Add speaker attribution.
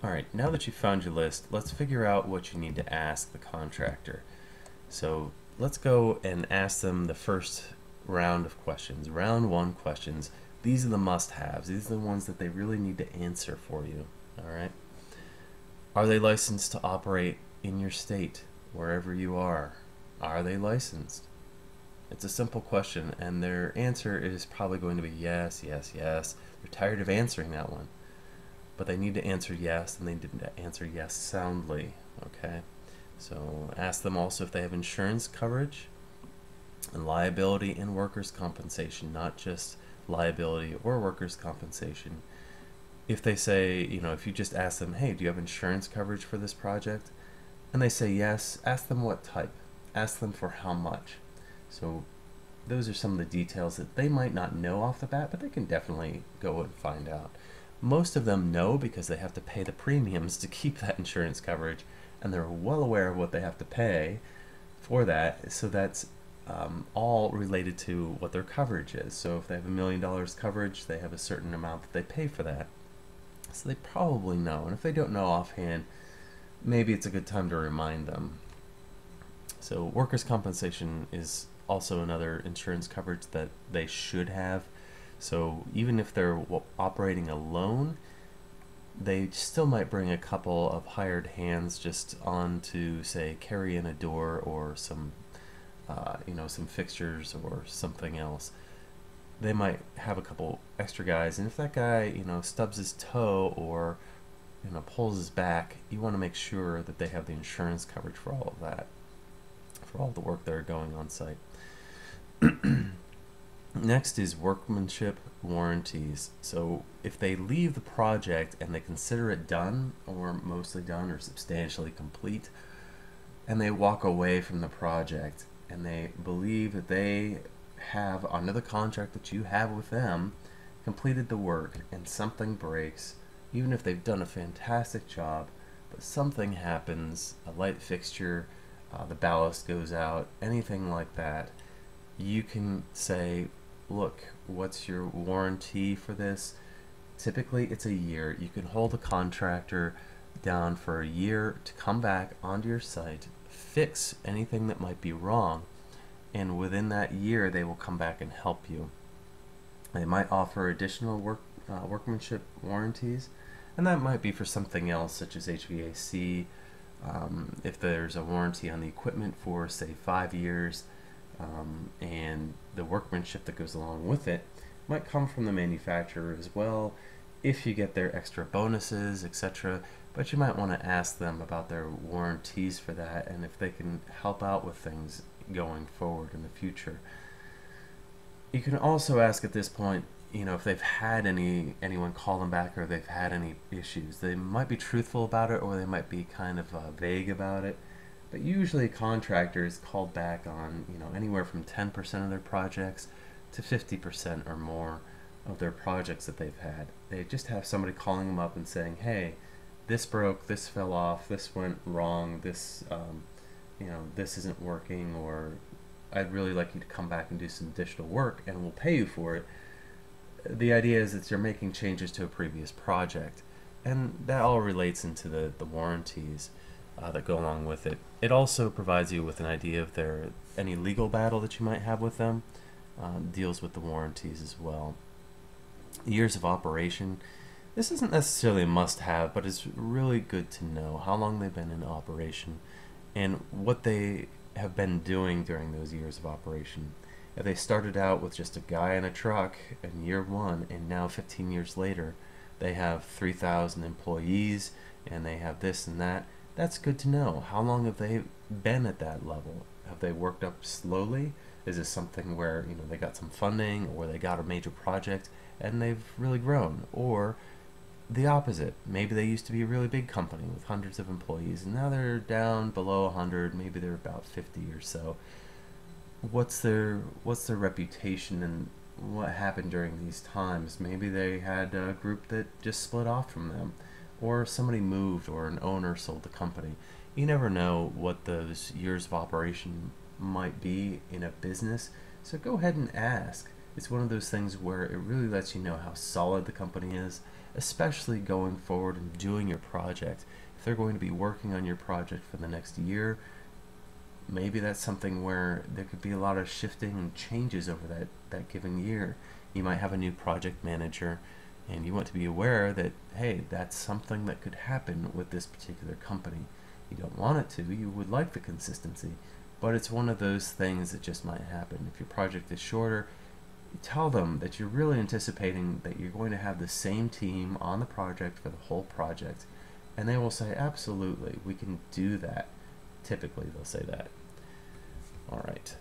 Speaker 1: Alright, now that you've found your list, let's figure out what you need to ask the contractor. So let's go and ask them the first round of questions. Round one questions. These are the must-haves. These are the ones that they really need to answer for you. Alright? Are they licensed to operate in your state, wherever you are? Are they licensed? It's a simple question, and their answer is probably going to be yes, yes, yes. They're tired of answering that one. But they need to answer yes, and they need to answer yes soundly, okay? So ask them also if they have insurance coverage and liability and workers' compensation, not just liability or workers' compensation. If they say, if you just ask them, hey, do you have insurance coverage for this project? And they say yes, ask them what type. Ask them for how much. So those are some of the details that they might not know off the bat, but they can definitely go and find out. Most of them know because they have to pay the premiums to keep that insurance coverage, and they're well aware of what they have to pay for that. So that's all related to what their coverage is. So if they have $1 million coverage, they have a certain amount that they pay for that. So they probably know, and if they don't know offhand, maybe it's a good time to remind them. So workers' compensation is also another insurance coverage that they should have. So even if they're operating alone, they still might bring a couple of hired hands just on to, say, carry in a door or some, some fixtures or something else. They might have a couple extra guys, and if that guy, stubs his toe or, pulls his back, you want to make sure that they have the insurance coverage for all of that, for all the work they're going on site. Next is workmanship warranties. So if they leave the project and they consider it done or mostly done or substantially complete, and they walk away from the project and they believe that they have, under the contract that you have with them, completed the work, and something breaks, even if they've done a fantastic job, but something happens, a light fixture, the ballast goes out, anything like that, you can say, look, what's your warranty for this? Typically it's a year. You can hold a contractor down for a year to come back onto your site, fix anything that might be wrong, and within that year they will come back and help you. They might offer additional workmanship warranties, and that might be for something else such as HVAC. If there's a warranty on the equipment for, say, 5 years, and the workmanship that goes along with it might come from the manufacturer as well, if you get their extra bonuses, etc. But you might want to ask them about their warranties for that, and if they can help out with things going forward in the future. You can also ask at this point, if they've had anyone call them back or they've had any issues. They might be truthful about it, or they might be kind of vague about it. But usually contractors called back on, anywhere from 10% of their projects to 50% or more of their projects that they've had. They just have somebody calling them up and saying, hey, this broke, this fell off, this went wrong, this, this isn't working, or I'd really like you to come back and do some additional work and we'll pay you for it. The idea is that you're making changes to a previous project, and that all relates into the warranties that go along with it. It also provides you with an idea of any legal battle that you might have with them, deals with the warranties as well. Years of operation. This isn't necessarily a must-have, but it's really good to know how long they've been in operation and what they have been doing during those years of operation. If they started out with just a guy in a truck in year one, and now 15 years later they have 3,000 employees and they have this and that, that's good to know. How long have they been at that level? Have they worked up slowly? Is this something where they got some funding, or they got a major project and they've really grown? Or the opposite, maybe they used to be a really big company with hundreds of employees and now they're down below 100, maybe they're about 50 or so. What's their reputation and what happened during these times? Maybe they had a group that just split off from them, or somebody moved, or an owner sold the company. You never know what those years of operation might be in a business, so go ahead and ask. It's one of those things where it really lets you know how solid the company is, especially going forward and doing your project. If they're going to be working on your project for the next year, maybe that's something where there could be a lot of shifting and changes over that given year. You might have a new project manager, and you want to be aware that, hey, that's something that could happen with this particular company. You don't want it to, you would like the consistency, but it's one of those things that just might happen. If your project is shorter, tell them that you're really anticipating that you're going to have the same team on the project for the whole project, and they will say, absolutely, we can do that. Typically, they'll say that. All right.